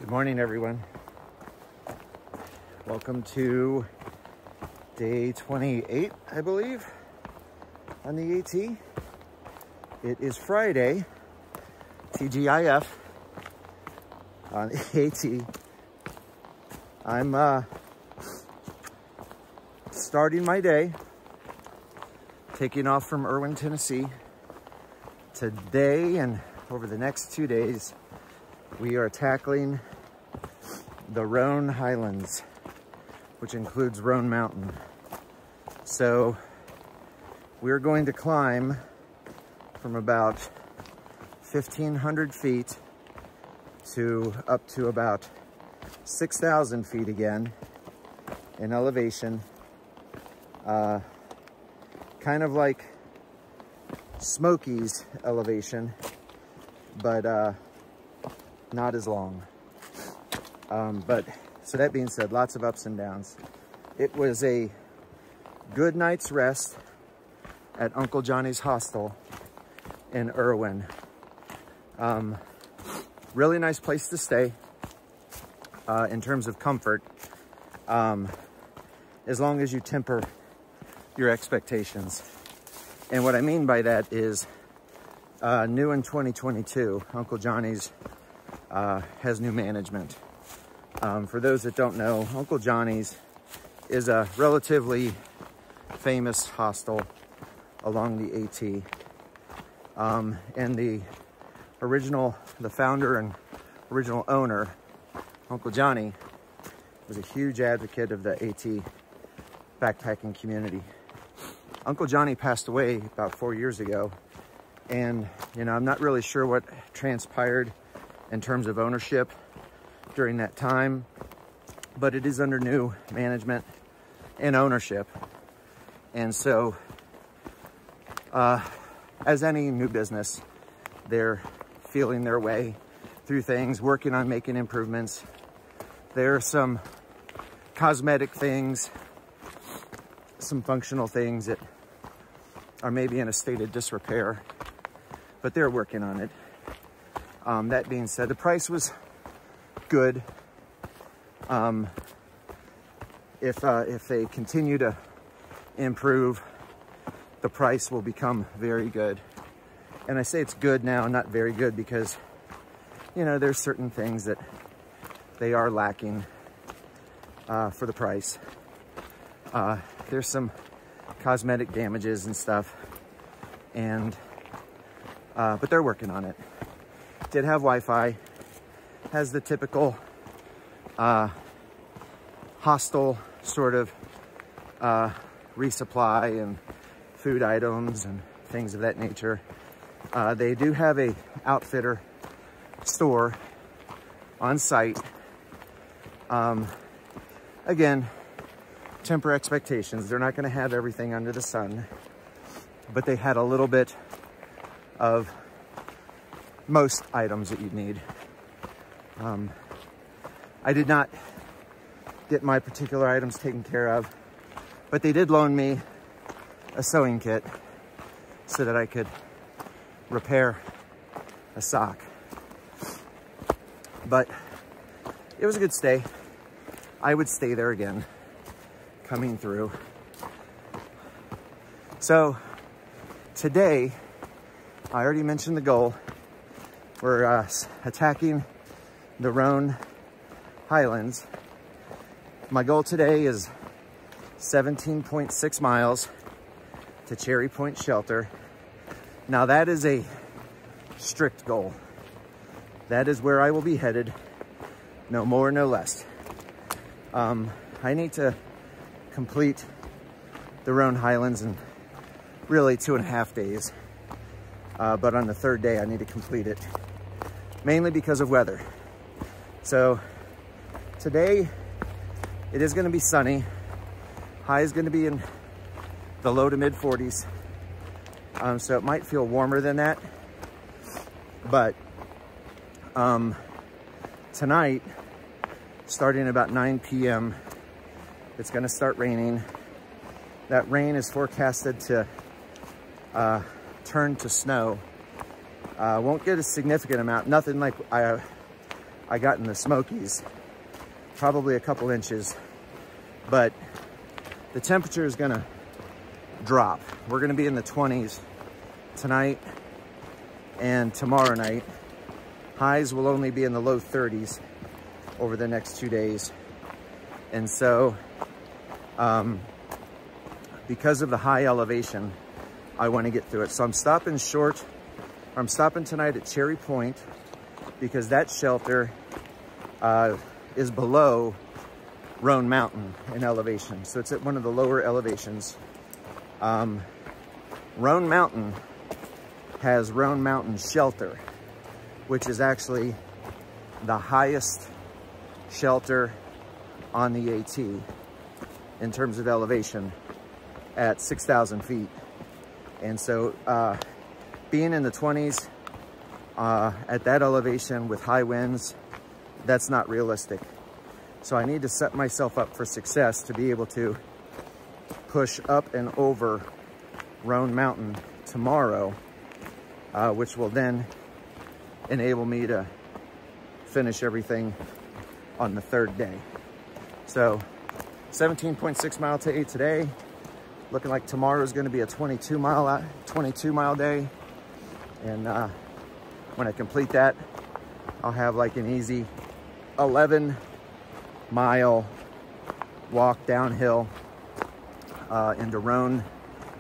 Good morning, everyone. Welcome to day 28, I believe, on the AT. It is Friday, TGIF, on the AT. I'm starting my day, taking off from Erwin, Tennessee. Today and over the next 2 days, we are tackling the Roan Highlands, which includes Roan Mountain. So we're going to climb from about 1,500 feet to up to about 6,000 feet again in elevation. Kind of like Smoky's elevation, but not as long. So that being said, lots of ups and downs. It was a good night's rest at Uncle Johnny's Hostel in Erwin. Really nice place to stay in terms of comfort, as long as you temper your expectations. And what I mean by that is new in 2022, Uncle Johnny's has new management. For those that don't know, Uncle Johnny's is a relatively famous hostel along the AT. And the founder and original owner, Uncle Johnny, was a huge advocate of the AT backpacking community. Uncle Johnny passed away about 4 years ago, and I'm not really sure what transpired in terms of ownership during that time, but it is under new management and ownership. And so, as any new business, they're feeling their way through things, working on making improvements. There are some cosmetic things, some functional things that are maybe in a state of disrepair, but they're working on it. That being said, the price was good. If they continue to improve, the price will become very good. And I say it's good now, not very good, because there's certain things that they are lacking for the price. There's some cosmetic damages and stuff, and but they're working on it. Did have Wi-Fi, has the typical hostel sort of resupply and food items and things of that nature. They do have a outfitter store on site. Again, temper expectations. They're not going to have everything under the sun, but they had a little bit of most items that you'd need. I did not get my particular items taken care of, but they did loan me a sewing kit so that I could repair a sock. But it was a good stay. I would stay there again coming through. So today, I already mentioned the goal. We're attacking the Roan Highlands. My goal today is 17.6 miles to Cherry Point Shelter. Now that is a strict goal. That is where I will be headed, no more, no less. I need to complete the Roan Highlands in really 2.5 days. But on the third day, I need to complete it, mainly because of weather. So today, it is going to be sunny. High is going to be in the low to mid 40s. So it might feel warmer than that. But tonight, starting about 9 p.m., it's going to start raining. That rain is forecasted to turn to snow. Won't get a significant amount, nothing like I got in the Smokies, probably a couple inches, but the temperature is gonna drop. We're gonna be in the 20s tonight and tomorrow night. Highs will only be in the low 30s over the next 2 days. And so, because of the high elevation, I want to get through it. So I'm stopping tonight at Cherry Point because that shelter is below Roan Mountain in elevation. So it's at one of the lower elevations. Roan Mountain has Roan Mountain Shelter, which is actually the highest shelter on the AT in terms of elevation at 6,000 feet. And so being in the 20s at that elevation with high winds, that's not realistic. So I need to set myself up for success to be able to push up and over Roan Mountain tomorrow, which will then enable me to finish everything on the third day. So 17.6 mile to 8 today. Looking like tomorrow is going to be a 22 mile day. And when I complete that, I'll have like an easy 11 mile walk downhill into Roan,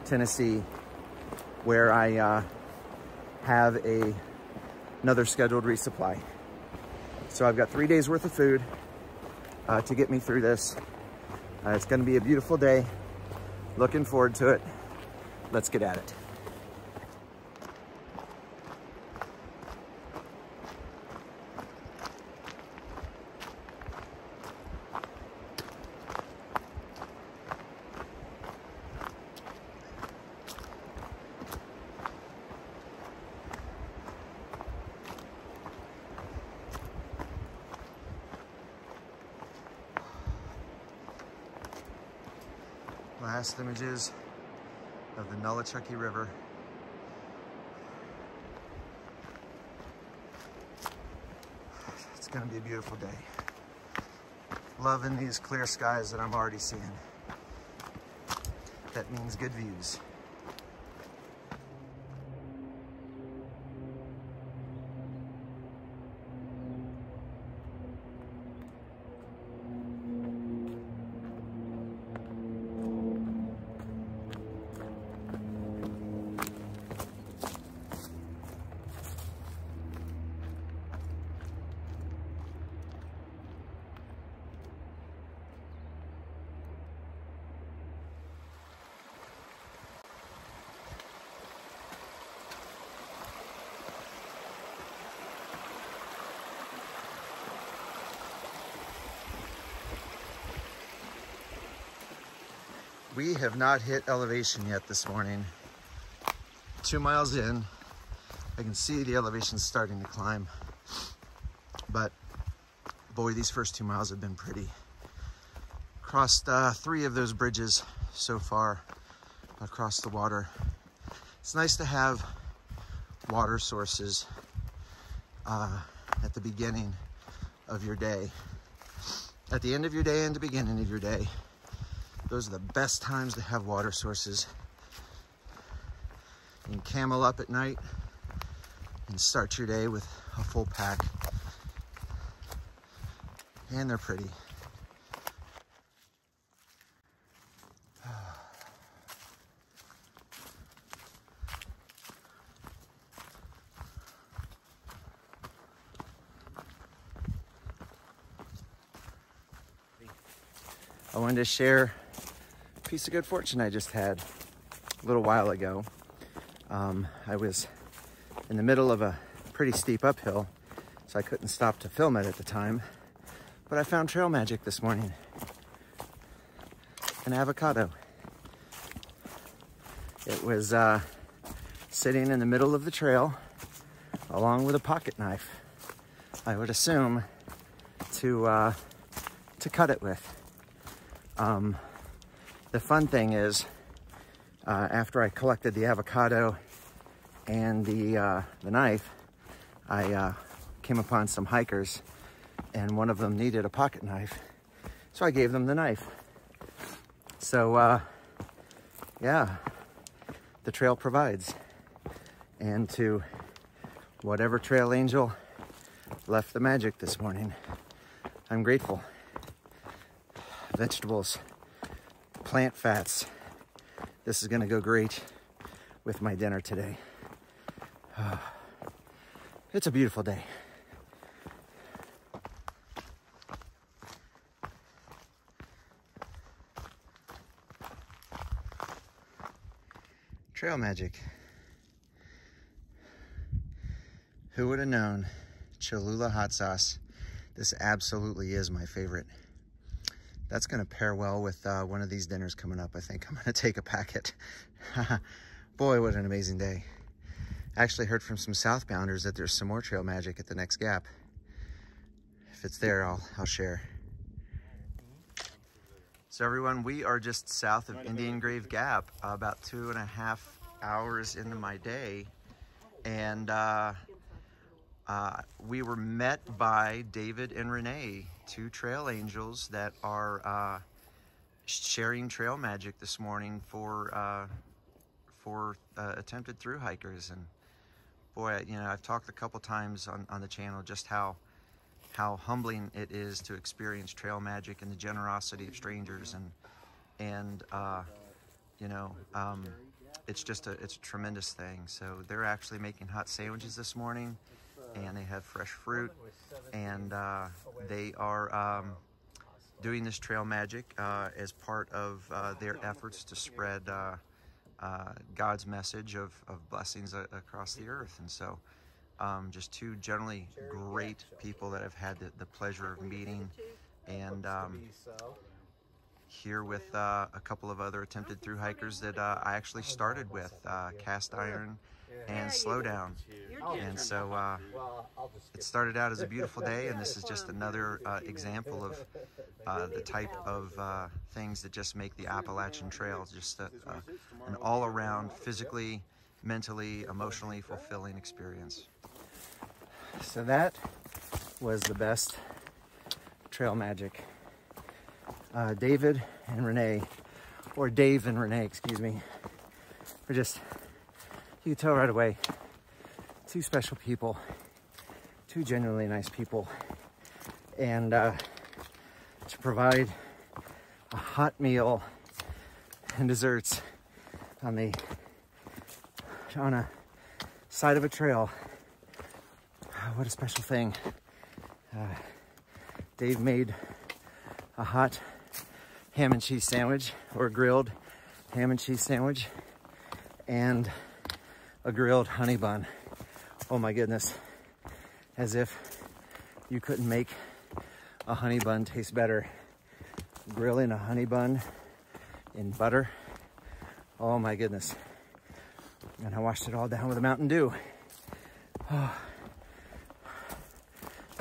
Tennessee, where I have another scheduled resupply. So I've got 3 days worth of food to get me through this. It's going to be a beautiful day. Looking forward to it. Let's get at it. Last images of the Nolichucky River. It's gonna be a beautiful day. Loving these clear skies that I'm already seeing. That means good views. We have not hit elevation yet this morning. 2 miles in, I can see the elevation starting to climb. But boy, these first 2 miles have been pretty. Crossed 3 of those bridges so far across the water. It's nice to have water sources at the beginning of your day. At the end of your day and the beginning of your day. Those are the best times to have water sources. You can camel up at night and start your day with a full pack. And they're pretty. I wanted to share a piece of good fortune I just had a little while ago. I was in the middle of a pretty steep uphill, so I couldn't stop to film it at the time. But I found trail magic this morning. An avocado. It was sitting in the middle of the trail along with a pocket knife, I would assume, to cut it with. The fun thing is, after I collected the avocado and the knife, I came upon some hikers and one of them needed a pocket knife. So I gave them the knife. So, yeah, the trail provides. And to whatever trail angel left the magic this morning, I'm grateful. Vegetables, plant fats. This is gonna go great with my dinner today. It's a beautiful day. Trail magic. Who would have known? Cholula hot sauce. This absolutely is my favorite. That's gonna pair well with one of these dinners coming up. I think I'm gonna take a packet. Boy, what an amazing day. I actually heard from some southbounders that there's some more trail magic at the next gap. If it's there, I'll share. So everyone, we are just south of Indian Grave Gap, about 2.5 hours into my day. And we were met by David and Renee, two trail angels that are sharing trail magic this morning for attempted through hikers. And boy, you know, I've talked a couple times on the channel just how humbling it is to experience trail magic and the generosity of strangers, and you know, it's a tremendous thing. So they're actually making hot sandwiches this morning, and they have fresh fruit, and they are doing this trail magic as part of their efforts to spread God's message of blessings across the earth. And so just two generally great people that I've had the pleasure of meeting, and here with a couple of other attempted through hikers that I actually started with, Cast Iron and Slow Down. And so it started out as a beautiful day, and this is just another example of the type of things that just make the Appalachian Trail just an all-around physically, mentally, emotionally fulfilling experience. So that was the best trail magic. David and Renee, or Dave and Renee, excuse me, were just, you can tell right away, two special people, two genuinely nice people. And to provide a hot meal and desserts on a side of a trail, what a special thing. Dave made a hot ham and cheese sandwich, or grilled ham and cheese sandwich, and a grilled honey bun. Oh my goodness, as if you couldn't make a honey bun taste better. Grilling a honey bun in butter, oh my goodness. And I washed it all down with a Mountain Dew. Oh.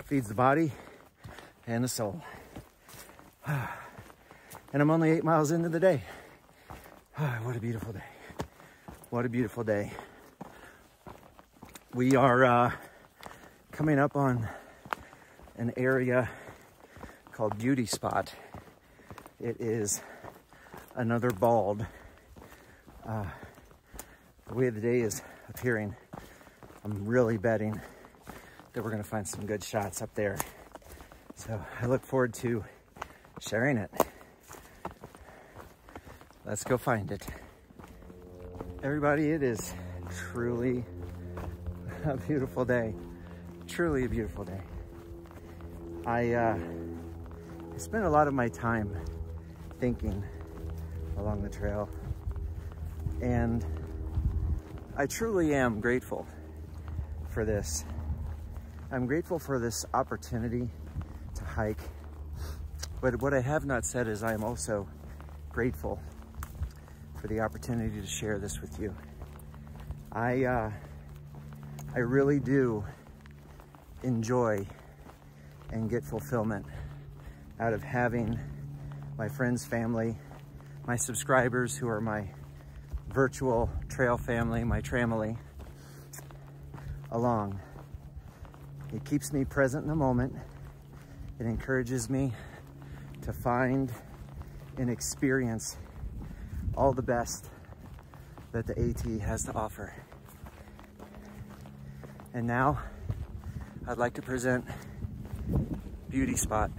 Feeds the body and the soul. And I'm only 8 miles into the day. What a beautiful day. What a beautiful day. We are coming up on an area called Beauty Spot. It is another bald. The way the day is appearing, I'm really betting that we're gonna find some good shots up there. So I look forward to sharing it. Let's go find it. Everybody, it is truly a beautiful day. Truly a beautiful day. I spent a lot of my time thinking along the trail, and I truly am grateful for this. I'm grateful for this opportunity to hike, but what I have not said is I am also grateful for the opportunity to share this with you. I really do enjoy and get fulfillment out of having my friends, family, my subscribers who are my virtual trail family, my tramily, along. It keeps me present in the moment. It encourages me to find and experience all the best that the AT has to offer. And now I'd like to present Beauty Spot.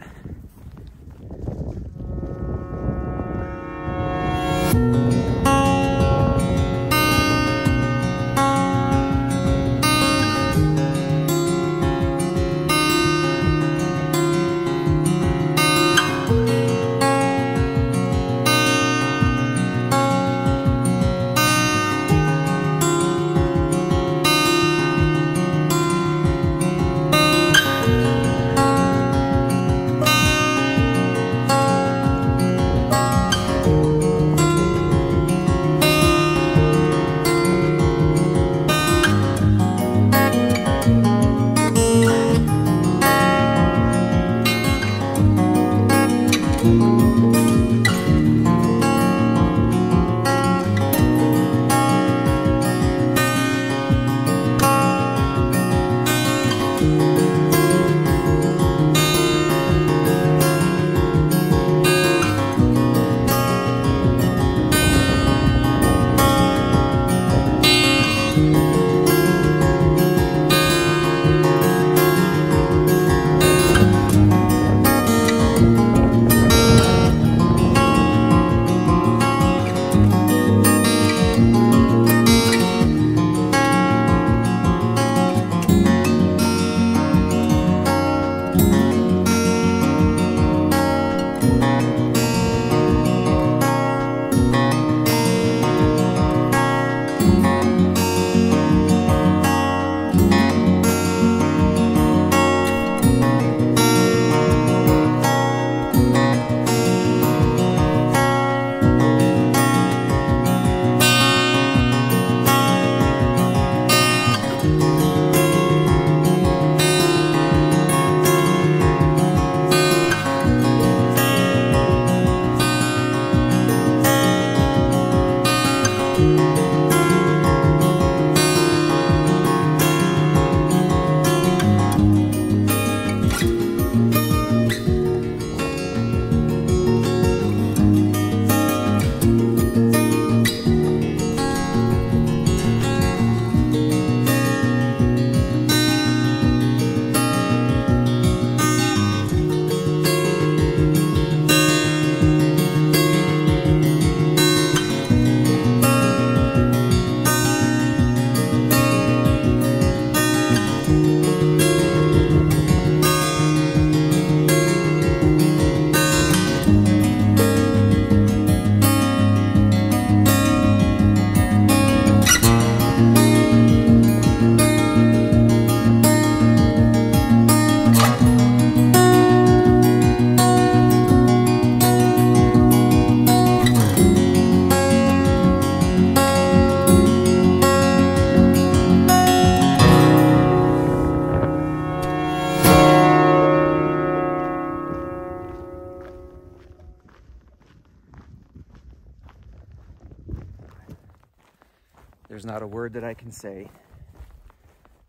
There's not a word that I can say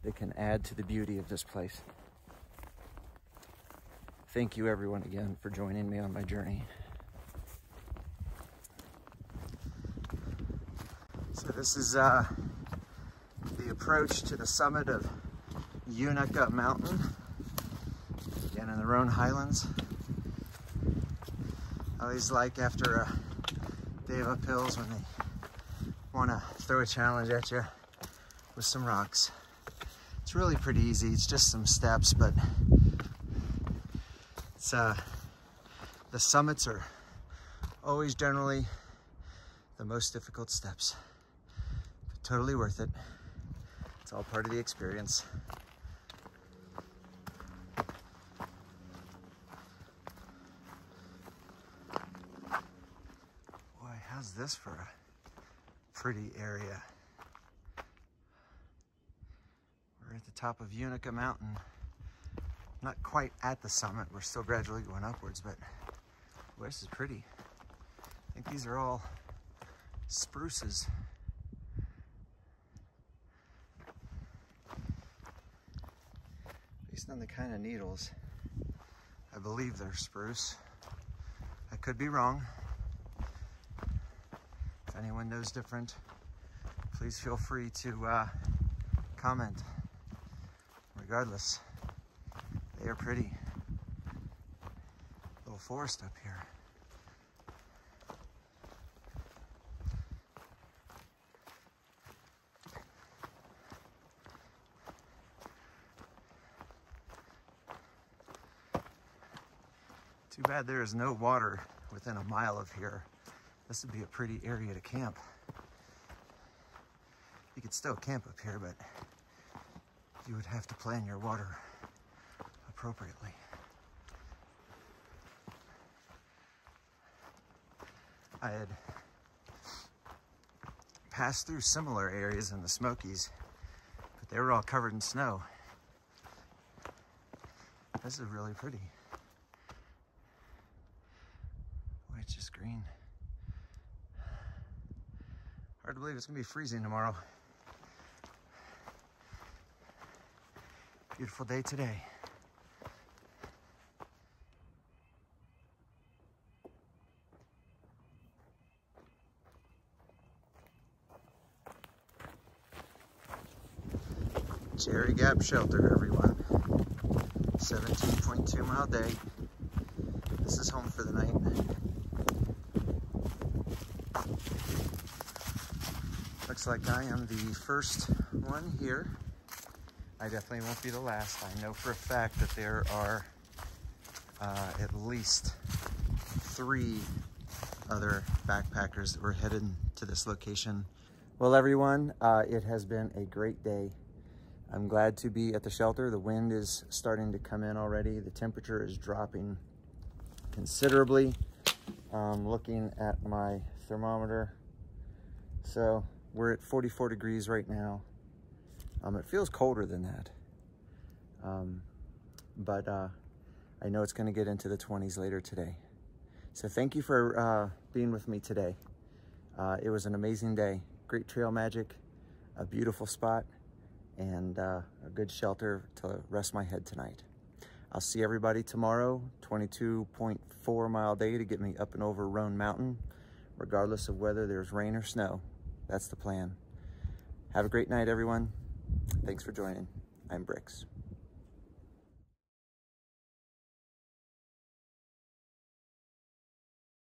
that can add to the beauty of this place. Thank you everyone again for joining me on my journey. So this is the approach to the summit of Unaka Mountain, again in the Roan Highlands. I always like after a day of uphills when they want to throw a challenge at you with some rocks. It's really pretty easy, it's just some steps, but it's the summits are always generally the most difficult steps. But totally worth it. It's all part of the experience. Boy, how's this for a pretty area? We're at the top of Unaka Mountain. Not quite at the summit, we're still gradually going upwards, but boy, this is pretty. I think these are all spruces. Based on the kind of needles I believe they're spruce. I could be wrong. If anyone knows different, please feel free to comment. Regardless, they are pretty. Little forest up here. Too bad there is no water within a mile of here. This would be a pretty area to camp. You could still camp up here, but you would have to plan your water appropriately. I had passed through similar areas in the Smokies, but they were all covered in snow. This is really pretty. It's just green. Hard to believe it's gonna be freezing tomorrow. Beautiful day today. Cherry Gap Shelter, everyone. 17.2 mile day. This is home for the night. Looks like I am the first one here. I definitely won't be the last. I know for a fact that there are at least 3 other backpackers that were headed to this location. Well, everyone, it has been a great day. I'm glad to be at the shelter. The wind is starting to come in already. The temperature is dropping considerably. Looking at my thermometer. So we're at 44 degrees right now. It feels colder than that. But I know it's gonna get into the 20s later today. So thank you for being with me today. It was an amazing day. Great trail magic, a beautiful spot, and a good shelter to rest my head tonight. I'll see everybody tomorrow. 22.4 mile day to get me up and over Roan Mountain, regardless of whether there's rain or snow. That's the plan. Have a great night, everyone. Thanks for joining. I'm Bricks.